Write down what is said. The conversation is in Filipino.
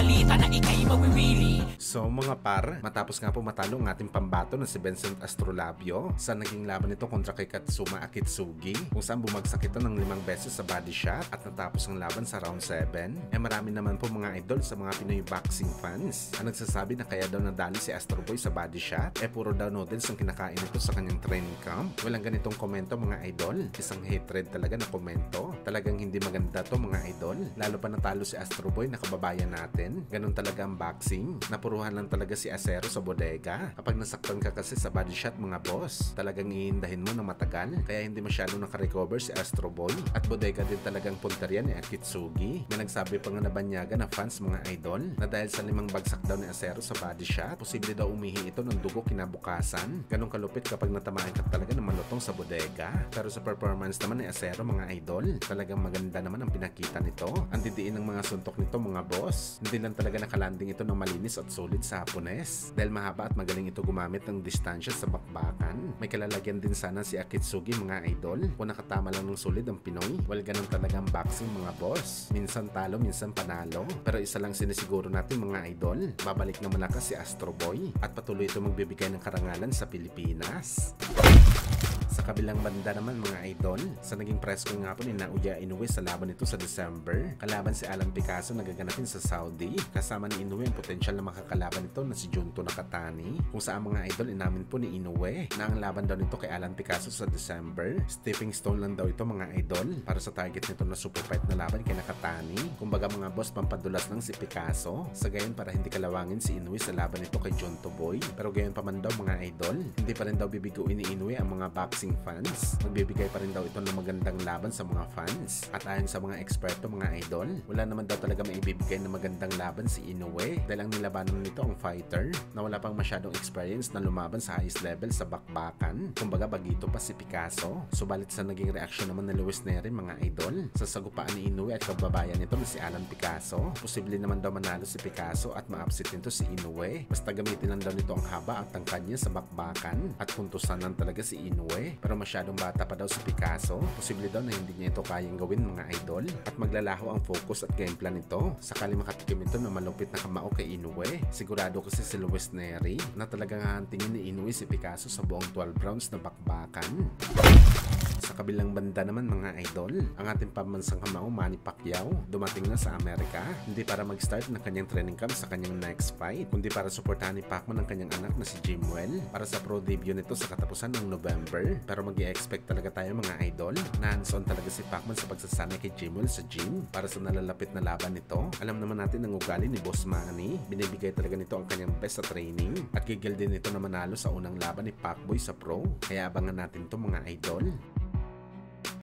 balita na ikay mawiwili. So mga par, matapos nga po matalo ang ating pambato na si Vincent Astrolabio sa naging laban nito kontra kay Katsuma Akitsugi, kung saan bumagsak ito ng 5 beses sa body shot at natapos ang laban sa round 7. Marami naman po mga idol sa mga Pinoy boxing fans ang nagsasabi na kaya daw nadali si Astro Boy sa body shot, puro daw noodles ang kinakain ito sa kanyang training camp. Walang ganitong komento mga idol, isang hatred talaga na komento. Talagang hindi maganda to mga idol, lalo pa natalo si Astro Boy na kababayan natin. Ganun talaga ang boxing, napuruhan lang talaga si Acero sa bodega. Kapag nasaktan ka kasi sa body shot mga boss, talagang iindahin mo ng matagal, kaya hindi masyado nakarecover si Astro Boy. At bodega din talagang punteriya ni Akitsugi. May nagsabi pa nga na banyaga na fans mga idol na dahil sa 5 bagsak daw ni Acero sa body shot, posible daw umihi ito ng dugo kinabukasan. Ganun kalupit kapag natamaan ka talaga ng malutong sa bodega. Pero sa performance naman ni Acero mga idol, talagang maganda naman ang pinakita nito. Ang didiin ng mga suntok nito mga boss, hindi lang talaga nakalanding ito ng malinis at solid sa hapunes, dahil mahaba at magaling ito gumamit ng distansya sa bakbakan. May kalalagyan din sana si Akitsugi mga idol, kung nakatama lang ng solid ang Pinoy. Well, ganun talaga ang boxing mga boss, minsan talo, minsan panalo. Pero isa lang sinisiguro natin mga idol, babalik na malakas si Astro Boy at patuloy ito magbibigay ng karangalan sa Pilipinas. Sa kabilang banda naman mga idol, sa naging press ko nga po ni Naoya Inoue sa laban nito sa December, kalaban si Alan Picasso na gaganapin sa Saudi. Kasama ni Inoue ang potensyal na makakalaban nito na si Junto Nakatani, kung saan mga idol inamin po ni Inoue na ang laban daw nito kay Alan Picasso sa December, stepping stone lang daw ito mga idol para sa target nito na super fight na laban kay Nakatani. Kumbaga mga boss, pampadulas ng si Picasso, sa gayon para hindi kalawangin si Inoue sa laban nito kay Junto Boy. Pero gayon pa man daw mga idol, hindi pa rin daw bibiguin ni Inoue ang mga boxing fans. Magbibigay pa rin daw ito ng magandang laban sa mga fans. At ayon sa mga eksperto mga idol, wala naman daw talaga maibibigay na magandang laban si Inoue dahil ang nilabanan nito ang fighter na wala pang masyadong experience na lumaban sa highest level sa bakbakan. Kumbaga bagito pa si Picasso. Subalit sa naging reaksyon naman ni Luis Neri mga idol, sa sagupaan ni Inoue at kababayan nito na si Alan Picasso, posible naman daw manalo si Picasso at ma-upset nito si Inoue. Basta gamitin lang daw nito ang haba at tangkad niya sa bakbakan at puntusan lang talaga si Inoue. Pero masyadong bata pa daw si Picasso, posible daw na hindi niya ito kayang gawin mga idol at maglalaho ang focus at game plan nito sakali makatikim ito ng malupit na kamao kay Inoue. Sigurado kasi si Luis Neri na talagang hahantingin ni Inoue si Picasso sa buong 12 rounds na bakbakan. Sa kabilang banda naman mga idol, ang ating pambansang kamao Manny Pacquiao dumating na sa Amerika, hindi para mag-start ng kanyang training camp sa kanyang next fight, kundi para suportahan ni Pacman ang kanyang anak na si Jimwell para sa pro debut nito sa katapusan ng November. Pero mag-i-expect talaga tayo mga idol na hands-on talaga si Pacman sa pagsasanay kay Jimwell sa gym para sa nalalapit na laban nito. Alam naman natin ang ugali ni Boss Manny, binibigay talaga nito ang kanyang best sa training at gigil din ito na manalo sa unang laban ni Pacboy sa pro, kaya abangan natin to mga idol.